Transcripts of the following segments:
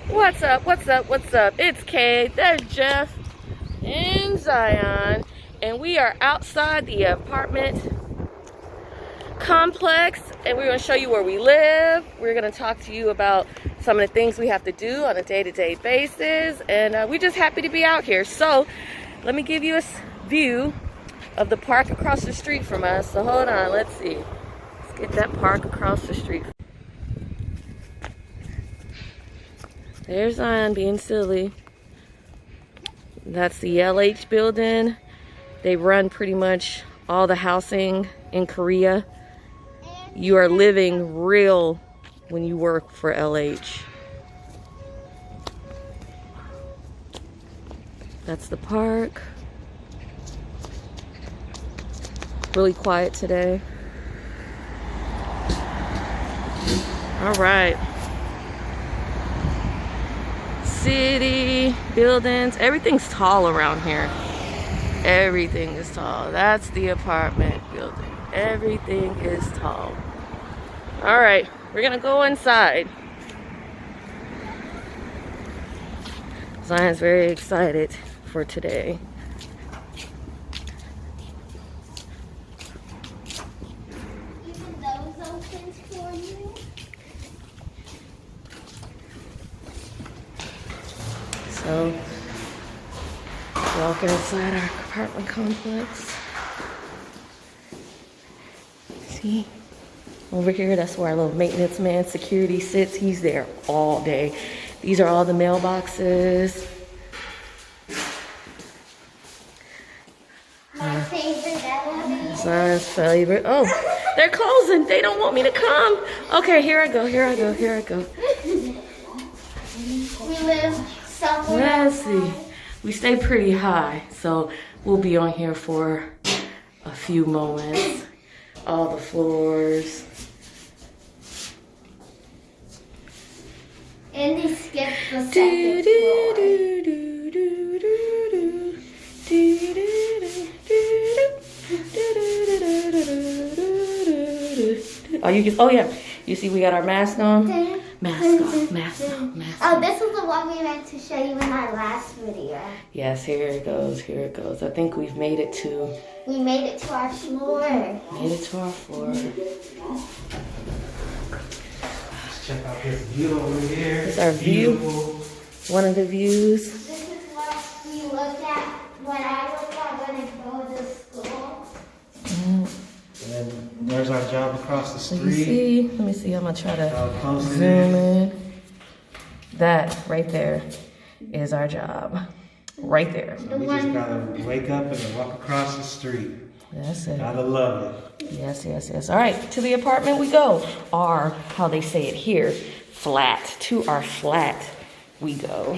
What's up? What's up? What's up? It's Kay, there's Jeff, and Zion, and we are outside the apartment complex, and we're going to show you where we live. We're going to talk to you about some of the things we have to do on a day-to-day basis, and we're just happy to be out here. So let me give you a view of the park across the street from us. So hold on, let's see. Let's get that park across the street. There's Zion being silly. That's the LH building. They run pretty much all the housing in Korea. You are living real when you work for LH. That's the park. Really quiet today. All right. City, buildings, everything's tall around here. Everything is tall. That's the apartment building. Everything is tall. All right, we're gonna go inside. Zion's very excited for today. Even those opens for you? So, walking inside our apartment complex. See? Over here, that's where our little maintenance man, security sits. He's there all day. These are all the mailboxes. My favorite elevator. Zion's favorite. Oh, they're closing. They don't want me to come. Okay, here I go, here I go, here I go. We live somewhere. Let's see. We stay pretty high, so we'll be on here for a few moments. All the floors. And they skipped the second floor. Oh, you can. Oh yeah. You see, we got our mask on. Mask on. Mask on. Mask on. Oh, this is the one we meant to show you in our last video. Yes, here it goes. Here it goes. I think we've made it to. We made it to our floor. Made it to our floor. Let's check out this view over here. It's our view. Beautiful. One of the views. This is what we look at when I look at when I go to school. And then there's our job across the So you street. see, let me see. I'm gonna try to How close it zoom is. in. That right there is our job. Right there. We just gotta wake up and walk across the street. That's it. Gotta love it. Yes, yes, yes. All right, to the apartment we go. Or how they say it here, flat. To our flat we go.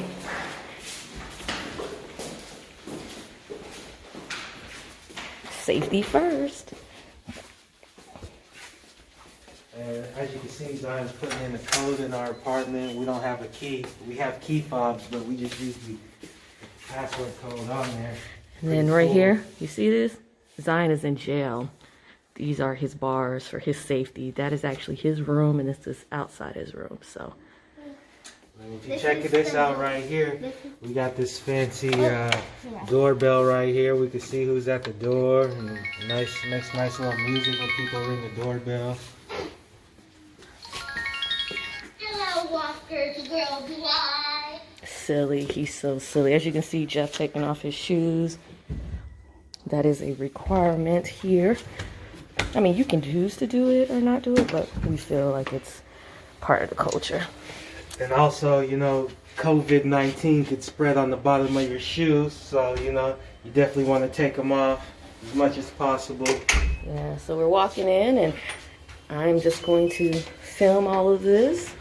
Safety first. And as you can see, Zion's putting in the code in our apartment. We don't have a key. We have key fobs, but we just use the password code on there. And then right here, you see this? Zion is in jail. These are his bars for his safety. That is actually his room, and this is outside his room. So And if you check this out right here, we got this fancy doorbell right here. We can see who's at the door. And nice little music when people ring the doorbell. Hello, walkers worldwide. silly. He's so silly. As you can see, Jeff taking off his shoes. That is a requirement here. I mean, you can choose to do it or not do it, but we feel like it's part of the culture. And also, you know, COVID-19 could spread on the bottom of your shoes. So, you know, you definitely want to take them off as much as possible. Yeah, so we're walking in, and I'm just going to film all of this.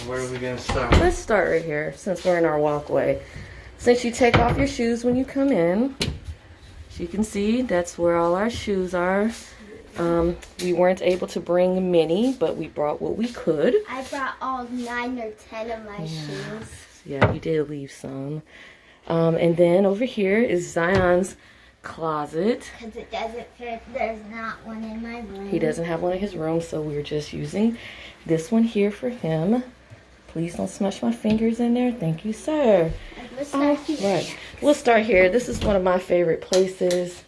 Where are we going to start? Let's start right here, since we're in our walkway. Since you take off your shoes when you come in, as you can see, that's where all our shoes are. We weren't able to bring many, but we brought what we could. I brought all 9 or 10 of my shoes. Yeah, you did leave some. And then over here is Zion's closet. Because it doesn't fit. There's not one in my room. He doesn't have one in his room, so we're just using this one here for him. Please don't smush my fingers in there. Thank you, sir. Let's start here. Right. We'll start here. This is one of my favorite places.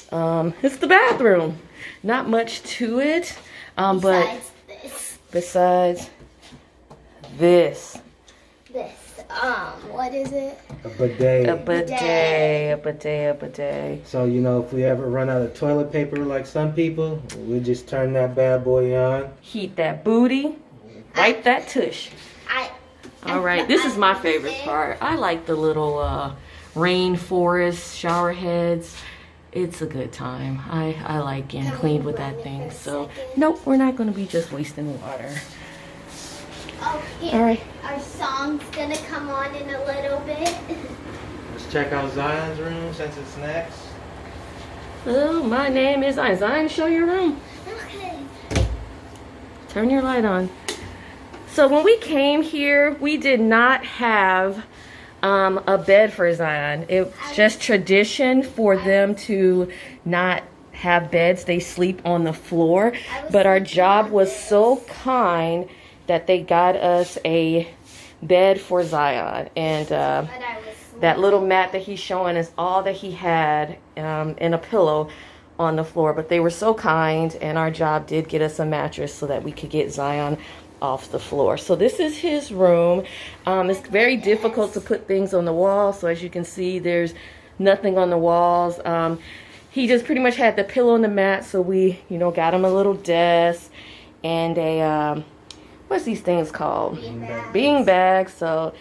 It's the bathroom. Not much to it. But besides this. What is it? A bidet. A bidet. A bidet. A bidet. So, you know, if we ever run out of toilet paper like some people, we just turn that bad boy on. Heat that booty. Wipe that tush. All right, this is my favorite part. I like the little rainforest shower heads. It's a good time. I like getting cleaned with that thing. So, nope, we're not going to be just wasting water. Oh, yeah. All right. Our song's gonna come on in a little bit. Let's check out Zion's room since it's next. Hello, my name is Zion. Zion, show your room. Okay. Turn your light on. So when we came here, we did not have a bed for Zion. It's just tradition for them to not have beds. They sleep on the floor. But our job was so kind that they got us a bed for Zion. And that little mat that he's showing is all that he had, and a pillow on the floor. But they were so kind, and our job did get us a mattress so that we could get Zion off the floor. So this is his room. It's very difficult to put things on the wall. So as you can see, there's nothing on the walls. He just pretty much had the pillow and the mat. So we, you know, got him a little desk and a, what's these things called? Bean bags. So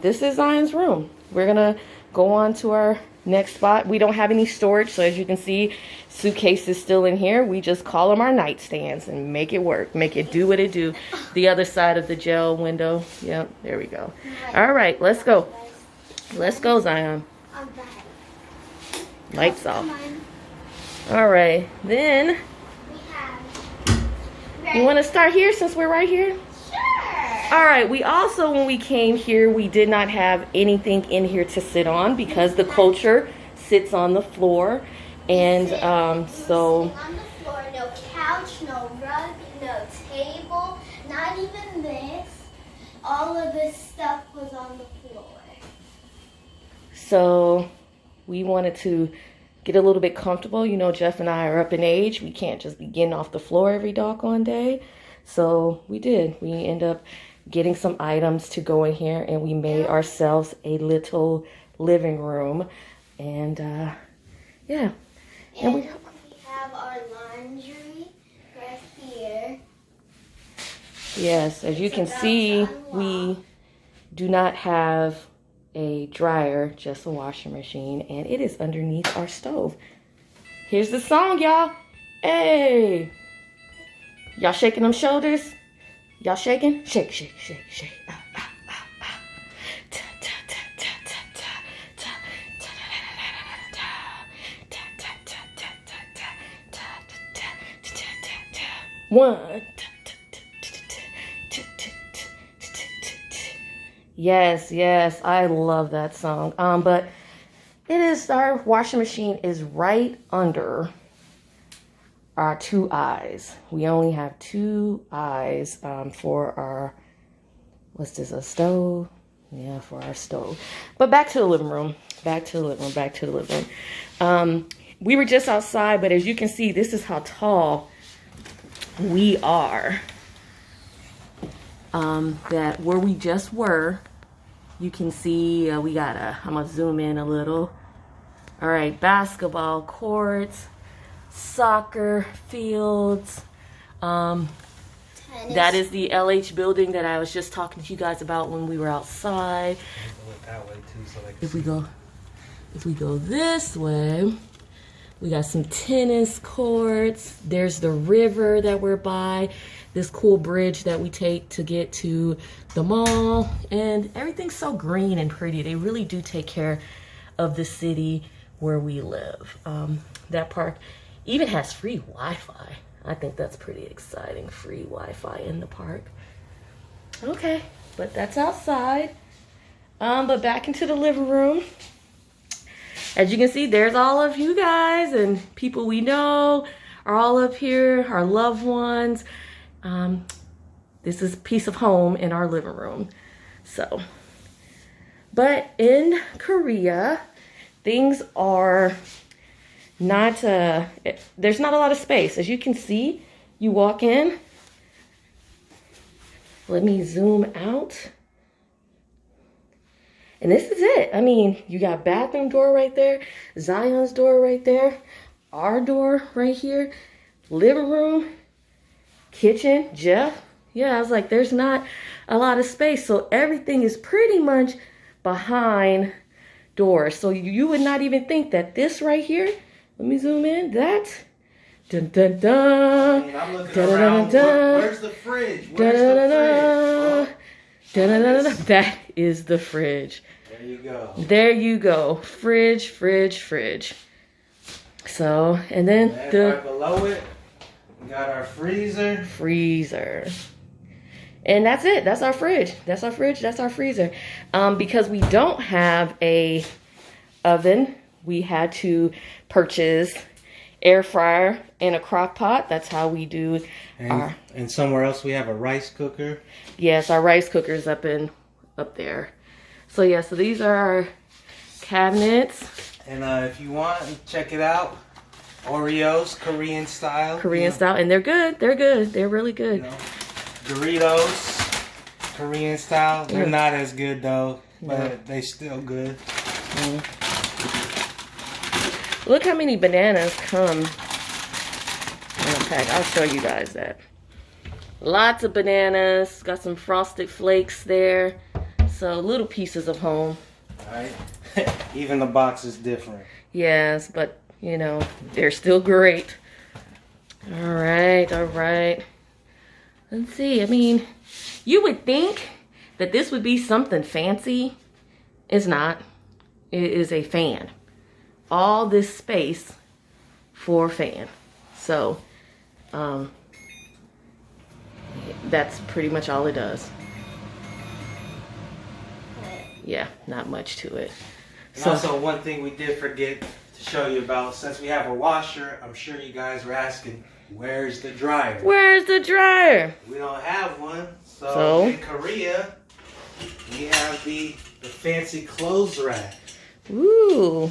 this is Zion's room. We're gonna go on to our next spot. We don't have any storage, so as you can see, suitcase is still in here. We just call them our nightstands and make it work, make it do what it do. The other side of the gel window. Yep, there we go. All right, let's go. Let's go, Zion. Lights off. All right, then you want to start here since we're right here? All right, we also, when we came here, we did not have anything in here to sit on because the culture sits on the floor. And so... on the floor, no couch, no rug, no table, not even this. All of this stuff was on the floor. So we wanted to get a little bit comfortable. You know, Jeff and I are up in age. We can't just be getting off the floor every doggone day. So we did. We end up getting some items to go in here, and we made ourselves a little living room. And yeah. And we have our laundry right here. Yes, as you can see, we do not have a dryer, just a washing machine, and it is underneath our stove. Here's the song, y'all. Hey! Y'all shaking them shoulders? Y'all shaking? Shake, shake, shake, shake. One. Yes, yes, I love that song. But it is, our washing machine is right under our two eyes. We only have two eyes for our, what's this, a stove? Yeah, for our stove. But back to the living room. Back to the living room. Back to the living room. We were just outside, but as you can see, this is how tall we are. That where we just were, you can see we got I'm gonna zoom in a little. All right, basketball courts, soccer fields. That is the LH building that I was just talking to you guys about when we were outside. If we go this way, we got some tennis courts. There's the river that we're by. This cool bridge that we take to get to the mall. And everything's so green and pretty. They really do take care of the city where we live. That park even has free Wi-Fi. I think that's pretty exciting. Free Wi-Fi in the park. Okay, but that's outside. But back into the living room. As you can see, there's all of you guys and people we know are all up here, our loved ones. this is a piece of home in our living room. So, but in Korea, things are not, there's not a lot of space. As you can see, you walk in. Let me zoom out. And this is it. I mean, you got bathroom door right there, Zion's door right there, our door right here, living room, kitchen, Jeff. Yeah, I was like, there's not a lot of space. So everything is pretty much behind doors. So you would not even think that this right here, let me zoom in, that, dun dun dun, I mean, I'm looking dun, around, dun, dun, where's the fridge? dun, Where's dun, the dun, fridge? dun, dun, dun, dun. That is the fridge. There you go. There you go. Fridge, fridge, fridge. So, and then And the right below it, we got our freezer. freezer. And that's it. That's our fridge. That's our fridge. That's our freezer. Because we don't have a oven, we had to purchase air fryer and a crock pot. That's how we do our, And somewhere else we have a rice cooker. yes, our rice cooker's up there. So yeah, so these are our cabinets. And if you want, check it out. Oreos, Korean style. Korean style, and they're good. They're good. They're really good. You know, Doritos, Korean style. They're not as good though, but they still good. Look how many bananas come in a pack. I'll show you guys that. Lots of bananas. Got some frosted flakes there. So little pieces of home. Right? Even the box is different. Yes, but you know, they're still great. All right, all right. Let's see. I mean, you would think that this would be something fancy. It's not. It is a fan. All this space for a fan. So, that's pretty much all it does. Yeah, not much to it. And also, one thing we did forget to show you about, since we have a washer, I'm sure you guys were asking, where's the dryer? Where's the dryer? We don't have one. So in Korea, we have the fancy clothes rack. Ooh.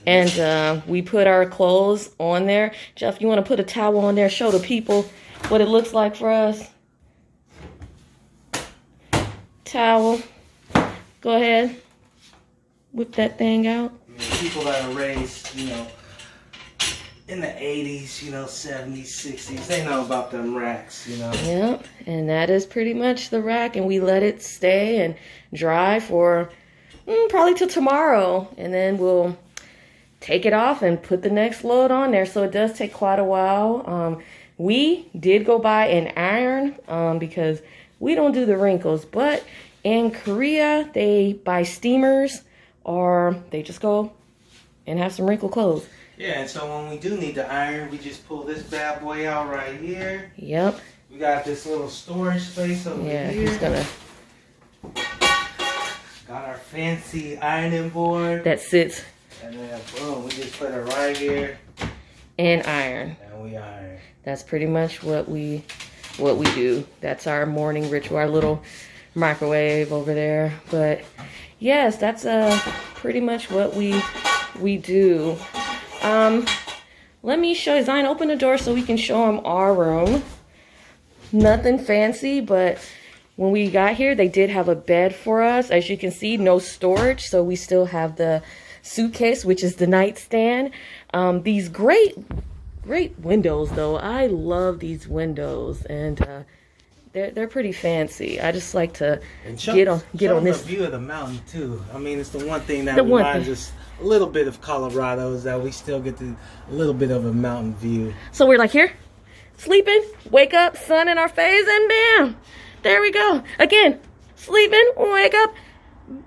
And we put our clothes on there. Jeff, you want to put a towel on there? Show the people what it looks like for us. Towel. Go ahead. Whip that thing out. I mean, people that are raised, you know, in the 80s, you know, 70s, 60s, they know about them racks, you know. Yep. And that is pretty much the rack. And we let it stay and dry for probably till tomorrow. And then we'll take it off and put the next load on there. So it does take quite a while. We did go buy an iron because we don't do the wrinkles. But in Korea, they buy steamers or they just go and have some wrinkled clothes. Yeah, and so when we do need to iron, we just pull this bad boy out right here. Yep. We got this little storage space over here. He's gonna. Got our fancy ironing board. That sits And then boom, we just put it right here. and iron. And we iron. That's pretty much what we do. That's our morning ritual, our little microwave over there. But yes, that's pretty much what we do. Let me show you. Zion, open the door so we can show them our room. Nothing fancy, but when we got here, they did have a bed for us. As you can see, no storage, so we still have the suitcase, which is the nightstand. These great windows, though. I love these windows, and they're pretty fancy. I just like to get on this. The view of the mountain too. I mean, it's the one thing that reminds us a little bit of Colorado is that we still get a little bit of a mountain view. So we're like here, sleeping, wake up, sun in our face, and bam, there we go. Again, sleeping, wake up,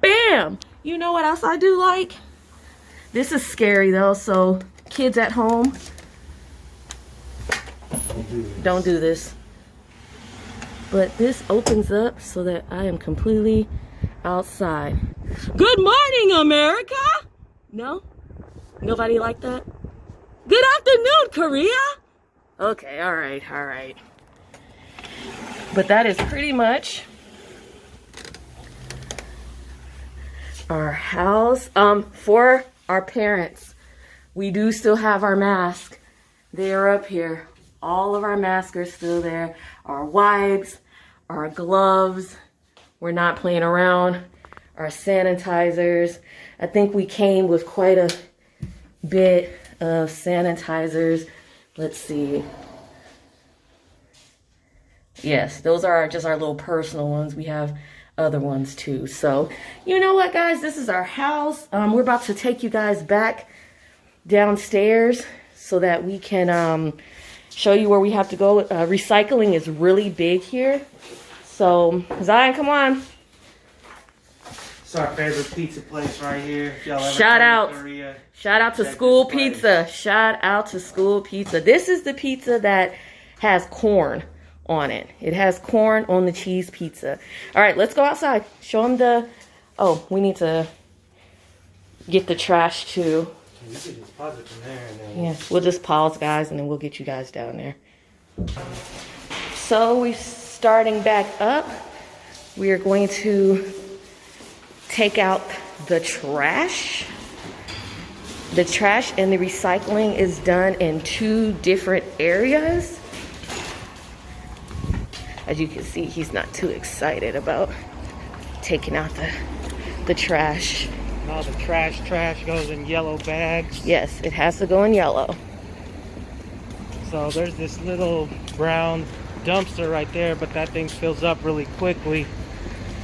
bam. You know what else I do like? This is scary though, so kids at home, don't do this. But this opens up so that I am completely outside. Good morning, America! No? Nobody like that? Good afternoon, Korea! Okay, alright. But that is pretty much our house. For our parents, we do still have our masks. They are up here. All of our masks are still there. Our wipes, our gloves. We're not playing around. Our sanitizers. I think we came with quite a bit of sanitizers. Let's see. Yes, those are just our little personal ones. We have other ones too. So, you know what, guys? This is our house. We're about to take you guys back downstairs so that we can show you where we have to go. Recycling is really big here. So, Zion, come on. It's our favorite pizza place right here. If y'all ever Shout come out. to Korea, Shout out to check School this place. Pizza. Shout out to School Pizza. This is the pizza that has corn on it. It has corn on the cheese pizza. All right, let's go outside. Show them the... Oh, we need to get the trash too. You can just pause it from there and then Yeah, we'll just pause, guys, and then we'll get you guys down there. So we're starting back up. We are going to take out the trash. The trash and the recycling is done in 2 different areas. As you can see, he's not too excited about taking out the trash. all the trash goes in yellow bags. Yes, it has to go in yellow. So there's this little brown dumpster right there, but that thing fills up really quickly.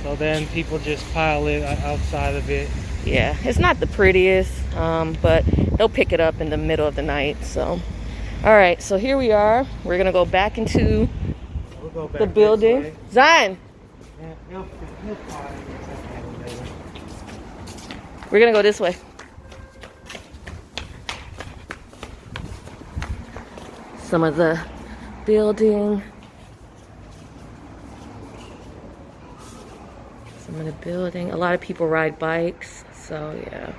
So then people just pile it outside of it. Yeah, it's not the prettiest, but they'll pick it up in the middle of the night. So, all right, so here we are. We're gonna go back into We'll go back the this building. way. Zion, Yeah, he'll find it. we're gonna go this way. Some of the building. Some of the building. A lot of people ride bikes, so yeah.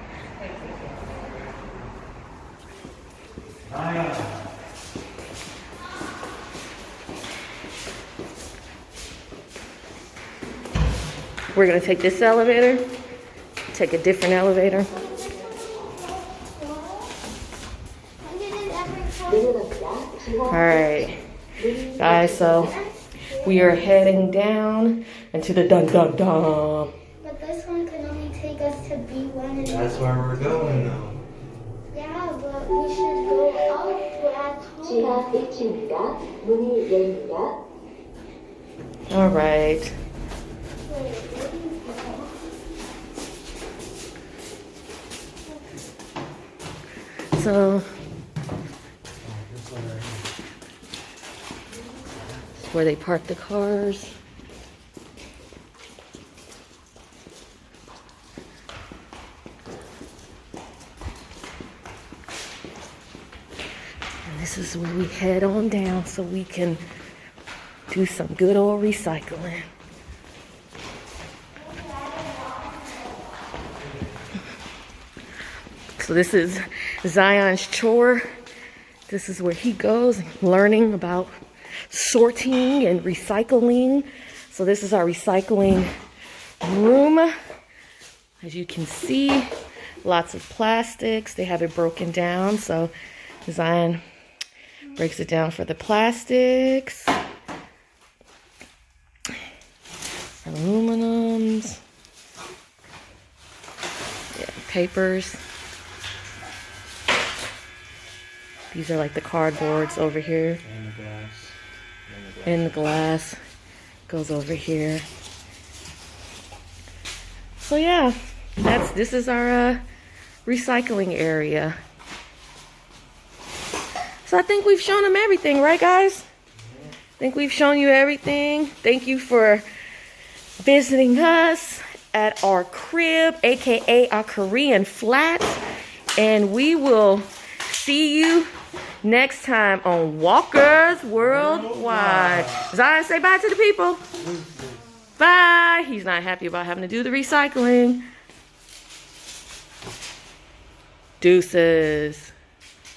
We're gonna take this elevator, take a different elevator. All right, guys, so we are heading down into the dun-dun-dun. But this one can only take us to B1 and That's where we're going though. yeah, but we should go up at 지하 home. 1층입니다. 문이 열립니다. All right. So where they park the cars. And this is where we head on down so we can do some good old recycling. So this is Zion's chore. This is where he goes learning about sorting and recycling. So this is our recycling room. As you can see, lots of plastics. They have it broken down. So Zion breaks it down for the plastics. Aluminums. Yeah, papers. These are like the cardboards over here. And the glass. And the glass goes over here. So yeah, this is our recycling area. So I think we've shown them everything, right guys? I think we've shown you everything. Thank you for visiting us at our crib, aka our Korean flat. And we will see you next time on Walkers Worldwide. Zion, say bye to the people. Bye. He's not happy about having to do the recycling. Deuces.